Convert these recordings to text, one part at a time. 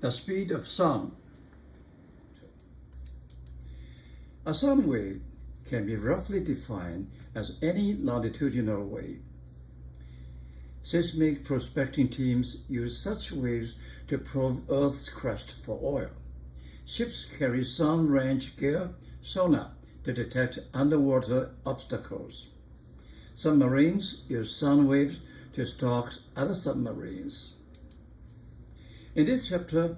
The speed of sound. A sound wave can be roughly defined as any longitudinal wave. Seismic prospecting teams use such waves to probe Earth's crust for oil. Ships carry sound range gear, sonar, to detect underwater obstacles. Submarines use sound waves to stalk other submarines. In this chapter,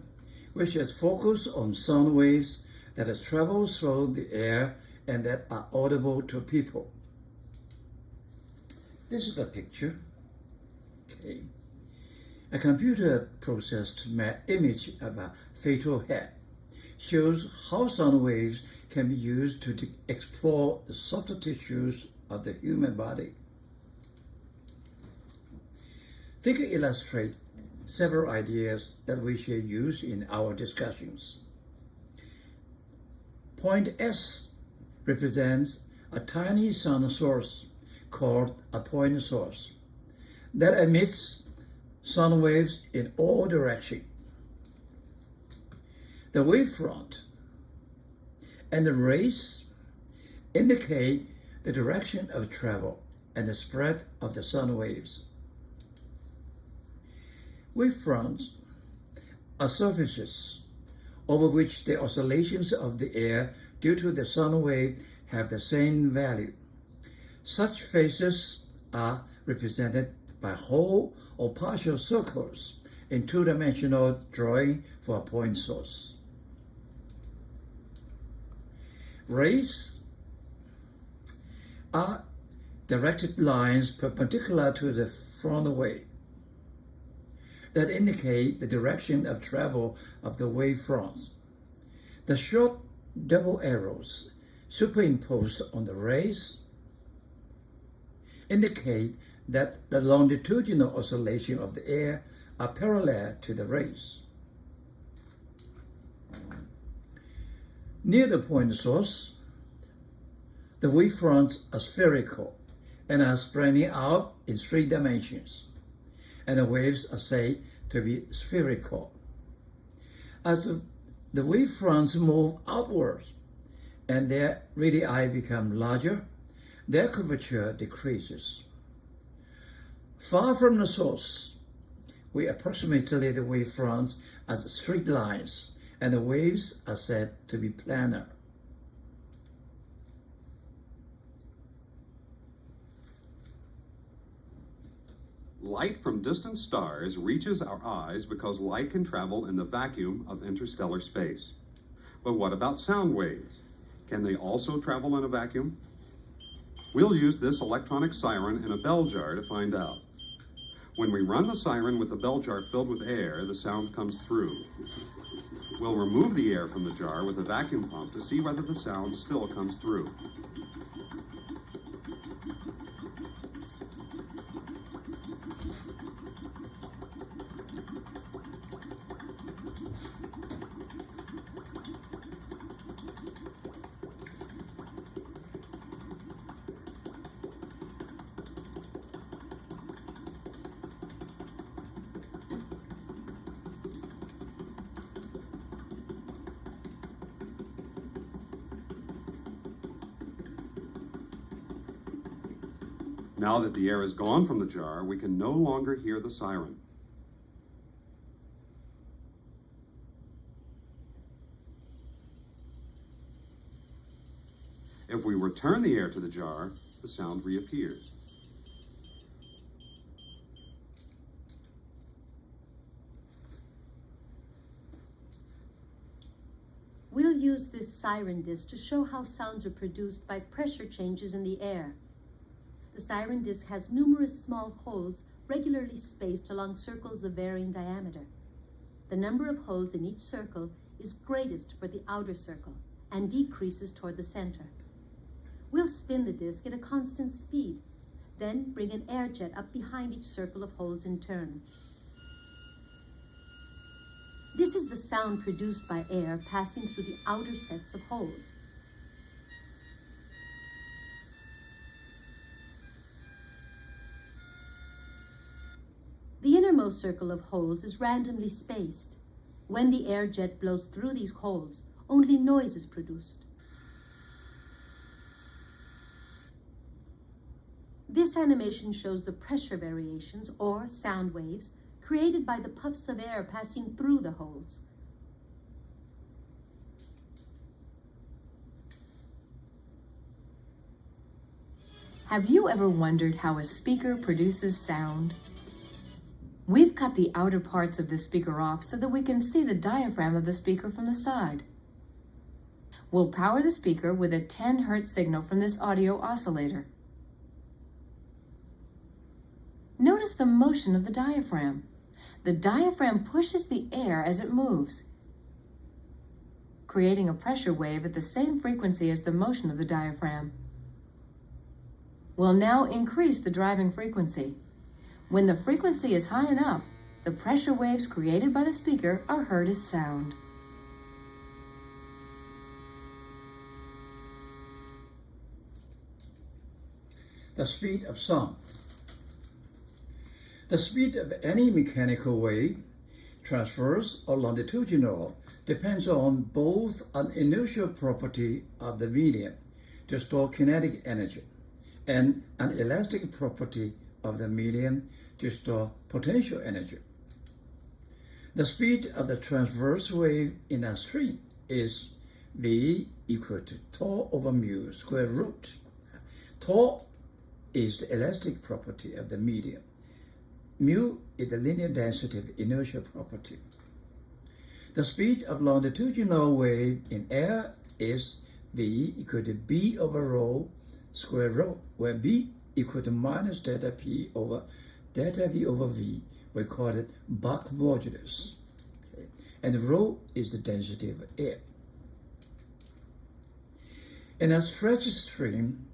we shall focus on sound waves that travel through the air and that are audible to people. This is a picture. Okay. A computer-processed image of a fetal head shows how sound waves can be used to explore the softer tissues of the human body. Figure illustrate several ideas that we shall use in our discussions. Point S represents a tiny sound source called a point source that emits sound waves in all directions. The wavefront and the rays indicate the direction of travel and the spread of the sound waves. Wavefronts are surfaces over which the oscillations of the air due to the sound wave have the same value. Such faces are represented by whole or partial circles in two-dimensional drawing for a point source. Rays are directed lines perpendicular to the front wave that indicate the direction of travel of the wavefront. The short double arrows superimposed on the rays indicate that the longitudinal oscillation of the air are parallel to the rays. Near the point source, the wavefronts are spherical and are spreading out in 3 dimensions, and the waves are said to be spherical. As the wavefronts move outwards and their radii become larger, their curvature decreases. Far from the source, we approximate the wavefronts as straight lines, and the waves are said to be planar. Light from distant stars reaches our eyes because light can travel in the vacuum of interstellar space. But what about sound waves? Can they also travel in a vacuum? We'll use this electronic siren in a bell jar to find out. When we run the siren with the bell jar filled with air, the sound comes through. We'll remove the air from the jar with a vacuum pump to see whether the sound still comes through. Now that the air is gone from the jar, we can no longer hear the siren. If we return the air to the jar, the sound reappears. We'll use this siren disc to show how sounds are produced by pressure changes in the air. The siren disc has numerous small holes regularly spaced along circles of varying diameter. The number of holes in each circle is greatest for the outer circle and decreases toward the center. We'll spin the disc at a constant speed, then bring an air jet up behind each circle of holes in turn. This is the sound produced by air passing through the outer sets of holes. The innermost circle of holes is randomly spaced. When the air jet blows through these holes, only noise is produced. This animation shows the pressure variations, or sound waves, created by the puffs of air passing through the holes. Have you ever wondered how a speaker produces sound? We've cut the outer parts of the speaker off so that we can see the diaphragm of the speaker from the side. We'll power the speaker with a 10 Hz signal from this audio oscillator. Notice the motion of the diaphragm. The diaphragm pushes the air as it moves, creating a pressure wave at the same frequency as the motion of the diaphragm. We'll now increase the driving frequency. When the frequency is high enough, the pressure waves created by the speaker are heard as sound. The speed of sound. The speed of any mechanical wave, transverse or longitudinal, depends on both an inertial property of the medium to store kinetic energy and an elastic property of the medium to store potential energy. The speed of the transverse wave in a stream is V equal to tau over mu square root. Tau is the elastic property of the medium. Mu is the linear density of inertial property. The speed of longitudinal wave in air is V equal to B over rho square root, where B equal to minus delta P over delta V over V. We call it Bach modulus. Okay. And rho is the density of air. In a stretched stream,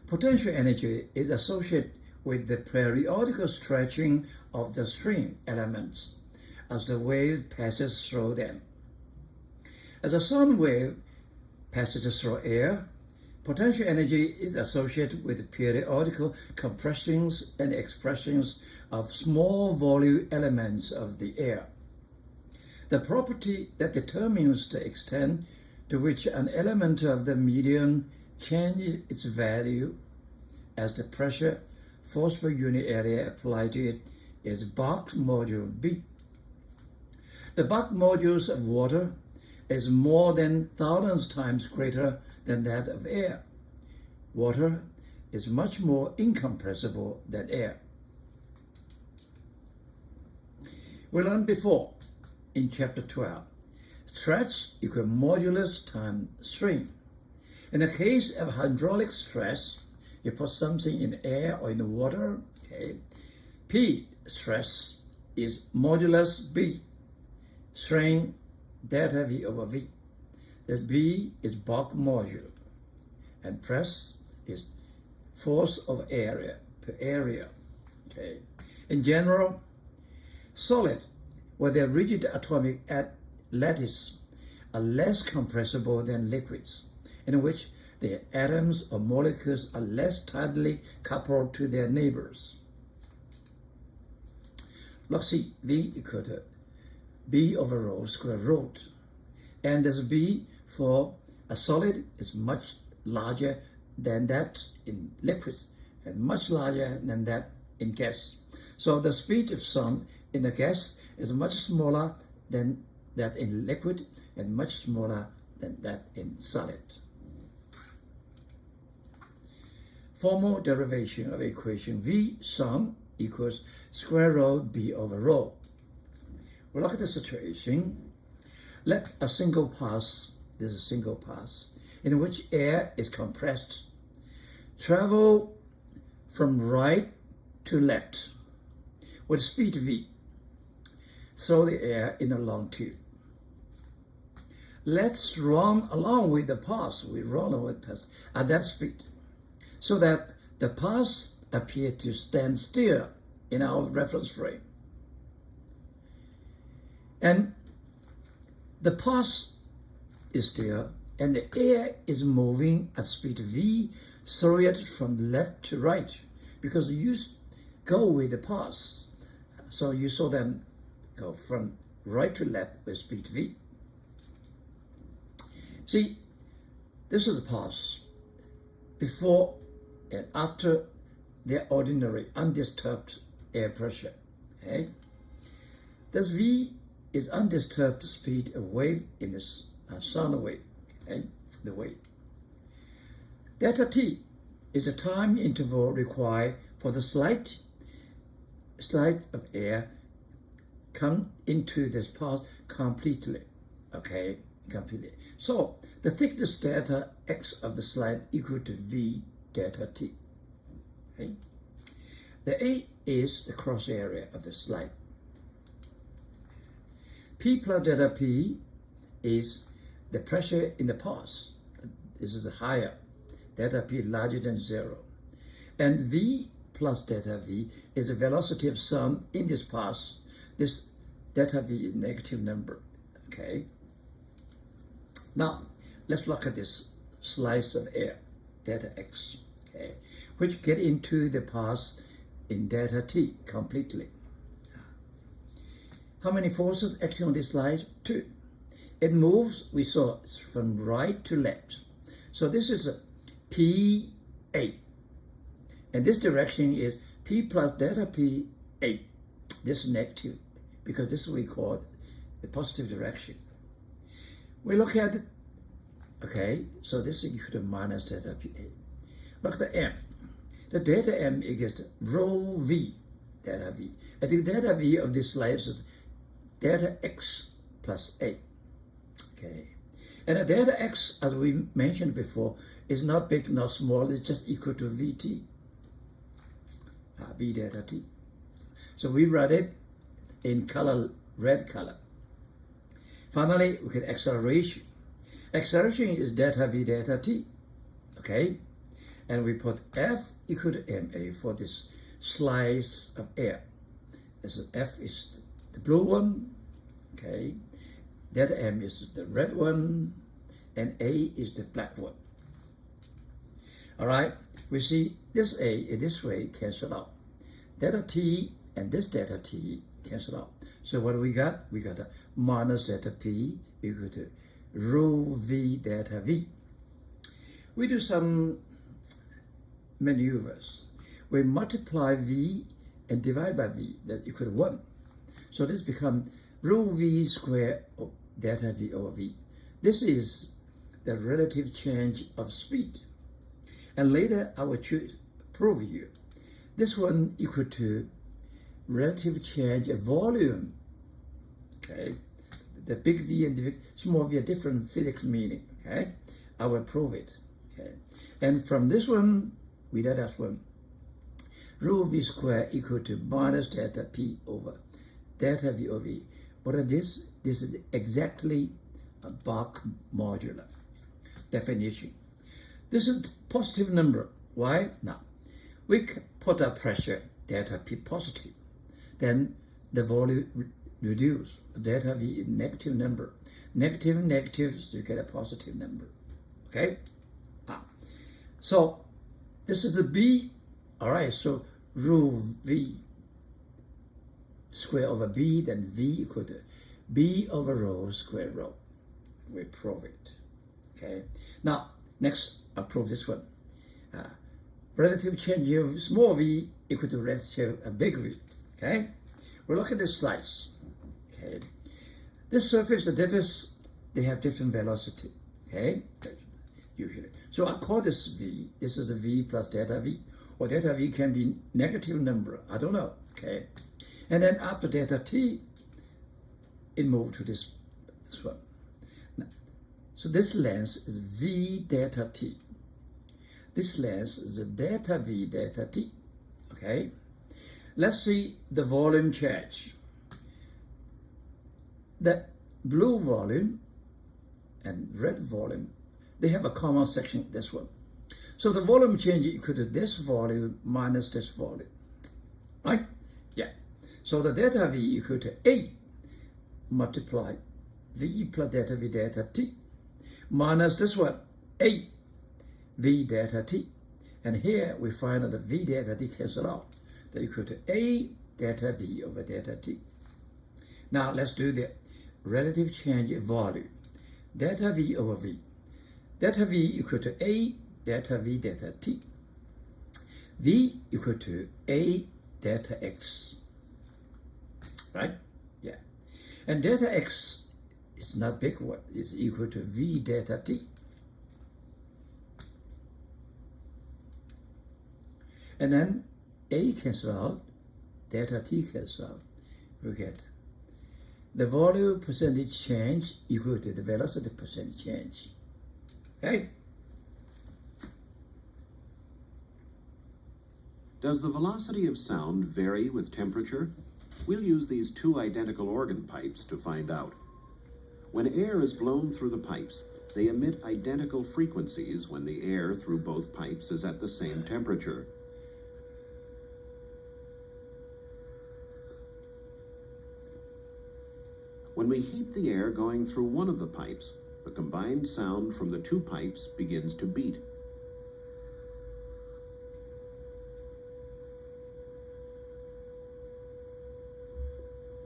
potential energy is associated with the periodical stretching of the stream elements as the wave passes through them. As a sound wave passes through air, potential energy is associated with periodical compressions and expressions of small volume elements of the air. The property that determines the extent to which an element of the medium changes its value as the pressure force per unit area applied to it is Bach modulus B. The Bach modulus of water is more than thousands times greater than that of air. Water is much more incompressible than air. We learned before in chapter 12, stress equals modulus times stream. In the case of hydraulic stress, you put something in air or in the water, okay? P, stress, is modulus B, strain delta V over V. This B is Bach modulus, and press is force of area per area, okay? In general, solid, with their rigid atomic lattice, are less compressible than liquids, in which the atoms or molecules are less tightly coupled to their neighbors. Let's see, V equal to B over rho square root. And this B for a solid is much larger than that in liquids and much larger than that in gas. So the speed of sound in the gas is much smaller than that in liquid and much smaller than that in solid. Formal derivation of equation V sound equals square root B over rho. We look at the situation. Let a single pass, this is a single pass, in which air is compressed, travel from right to left with speed V. Throw the air in a long tube. Let's run along with the pass. We run along with the pass at that speed, so that the pass appears to stand still in our reference frame. And the pass is still, and the air is moving at speed V, throw it from left to right, because you go with the pass. So you saw them go from right to left with speed v. See, this is the pulse before and after the ordinary undisturbed air pressure. Okay? This v is undisturbed speed of wave in the sound wave. Okay? The wave. Delta t is the time interval required for the slight of air come into this pulse completely. Okay, completely. So the thickness delta x of the slide equal to v delta t. Okay? The A is the cross area of the slide. P plus delta P is the pressure in the pulse. This is higher. Delta P larger than 0. And V plus delta V is the velocity of sound in this pulse. This delta V is negative number. Okay. Now, let's look at this slice of air, delta X, okay, which get into the pulse in delta T completely. How many forces acting on this slice? 2. It moves, we saw, from right to left. So this is a PA. And this direction is P plus delta PA. This is negative, because this is what we call the positive direction. We look at it, okay, so this is equal to minus delta PA. Look at the M. The delta M equals to rho V, delta V. And the delta V of this slice is delta X plus A. Okay. And the delta X, as we mentioned before, is not big, not small, it's just equal to VT. V delta T. So we write it in color, red color. Finally, we get acceleration. Acceleration is delta V delta T. Okay? And we put F equal to ma for this slice of air. So F is the blue one. Okay? Delta M is the red one, and A is the black one. All right, we see this A in this way cancel out. Delta T and this delta T cancel out. So what do we got? We got a minus delta P equal to rho V delta V. We do some maneuvers. We multiply V and divide by V, that's equal to 1. So this becomes rho V squared of delta V over V. This is the relative change of speed. And later I will prove you. This one equal to relative change of volume. Okay, the big V and the small v are different physics meaning. Okay, I will prove it. Okay, and from this one, we get that one. Rho V squared equal to minus delta P over delta V over V. What is this? This is exactly a Bach modular definition. This is a positive number. Why? Now, we put a pressure, delta P positive. Then the volume reduce. Delta V is negative number. Negative, so you get a positive number. Okay? So this is a B. All right, so rho V square over B, then V equal to B over rho square rho. We prove it. Okay? Now, next, I'll prove this one. Relative change of small v equal to relative big V. Okay? We look at this slice. Okay? This surface, the difference, they have different velocity. Okay? Usually. So I call this V. This is the V plus delta V. Or delta V can be negative number. I don't know. Okay? And then after delta T, it moved to this one. Now, so this length is V delta T. This length is the delta V delta T. Okay? Let's see the volume change. The blue volume and red volume, they have a common section, this one. So the volume change is equal to this volume minus this volume. Right? Yeah. So the delta V equal to A multiply V plus delta V delta T minus this one, A V delta T. And here we find that the V delta T cancel out. They're equal to A delta V over delta T. Now let's do the relative change in volume. Delta V over V. Delta V equal to A delta V delta T. V equal to A delta X. Right? Yeah. And delta X is not big one. It's equal to V delta T. And then A cancel out, delta T cancel out. We get the volume percentage change equal to the velocity percentage change. Okay? Does the velocity of sound vary with temperature? We'll use these two identical organ pipes to find out. When air is blown through the pipes, they emit identical frequencies when the air through both pipes is at the same temperature. When we heat the air going through one of the pipes, the combined sound from the two pipes begins to beat.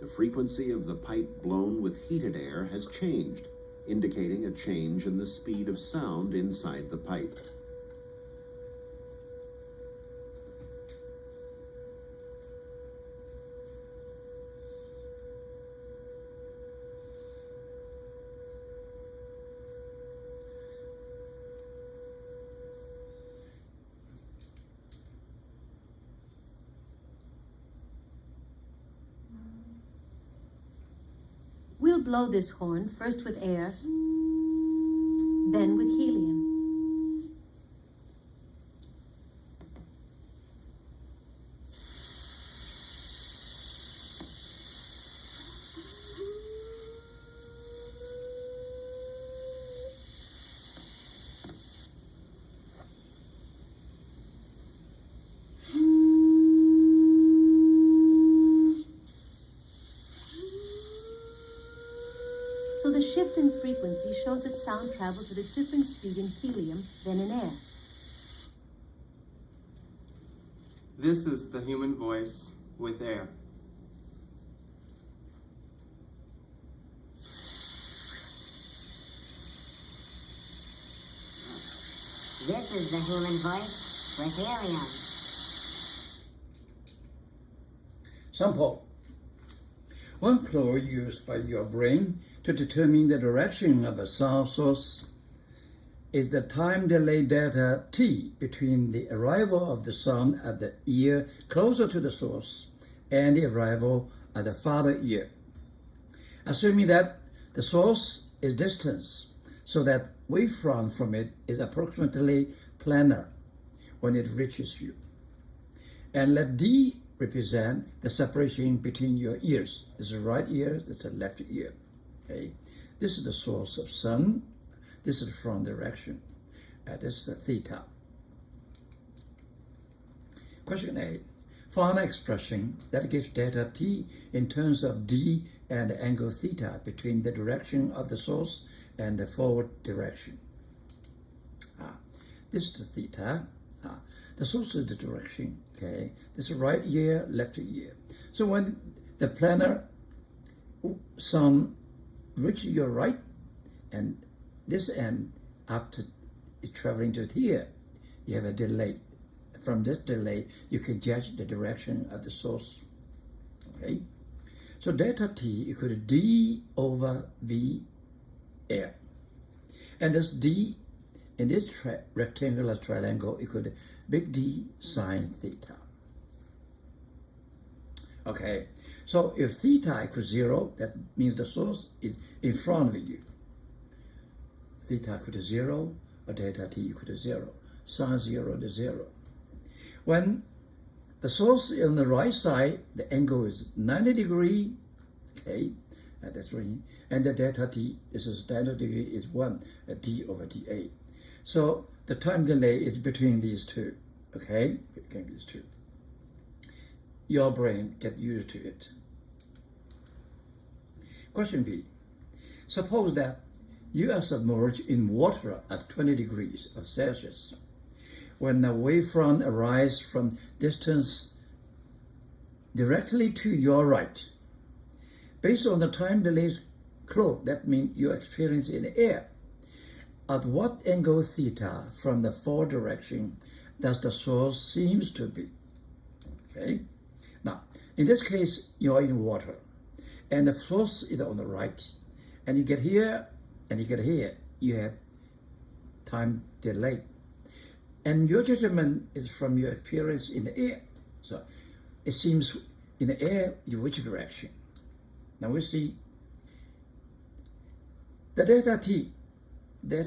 The frequency of the pipe blown with heated air has changed, indicating a change in the speed of sound inside the pipe. We'll blow this horn first with air, then with helium. So the shift in frequency shows that sound travels at a different speed in helium than in air. This is the human voice with air. This is the human voice with helium. Sample. One clue used by your brain to determine the direction of a sound source is the time delay delta T between the arrival of the sound at the ear closer to the source and the arrival at the farther ear. Assuming that the source is distance, so that wavefront from it is approximately planar when it reaches you. And let D represent the separation between your ears. This is the right ear, this is the left ear. Okay, this is the source of sun. This is the front direction. This is the theta. Question A. Find an expression that gives delta T in terms of D and the angle theta between the direction of the source and the forward direction. This is the theta. The source is the direction. Okay, this is right ear, left ear. So when the planar sun reach your right, and this end, after traveling to here, you have a delay. From this delay, you can judge the direction of the source. Okay? So delta T equal to D over V air. And this D in this rectangular triangle equal to big D sine theta. Okay, so if theta equals 0, that means the source is in front of you. Theta equal to 0 or delta T equal to 0. Sine 0 to 0. When the source is on the right side, the angle is 90 degrees. Okay, that's right. And the delta T, this is standard degree, is 1, D over dA. So the time delay is between these two. Okay, between these two. Your brain get used to it. Question B. Suppose that you are submerged in water at 20 degrees of Celsius. When a wavefront arises from distance directly to your right, based on the time delay clock, that means your experience in the air. At what angle theta from the forward direction does the source seems to be? Okay. Now, in this case, you are in water, and the source is on the right, and you get here, and you get here. You have time delay, and your judgment is from your experience in the air. So, it seems in the air, in which direction? Now we see the delta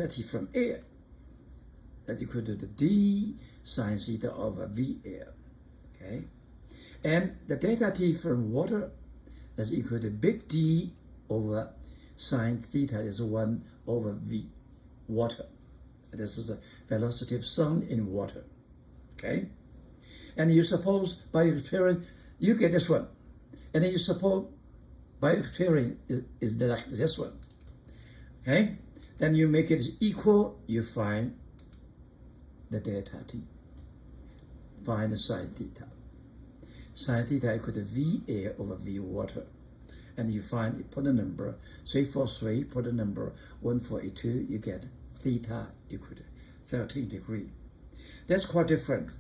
t from air, that's equal to the d sine theta over v air, okay? And the delta t from water is equal to big D over sine theta is 1 over v, water. This is the velocity of sound in water, okay? And you suppose by experience, you get this one. And then you suppose by experience is like this one, okay? Then you make it equal, you find the delta t. Find the sine theta. Sine theta equal to V air over V water. And you find, put the number 343, put the number 142, you get theta equal to 13 degrees. That's quite different.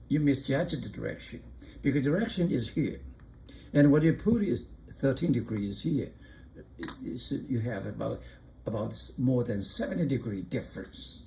You misjudge the direction, because direction is here. And what you put is 13 degrees here. You have about more than 70 degree difference.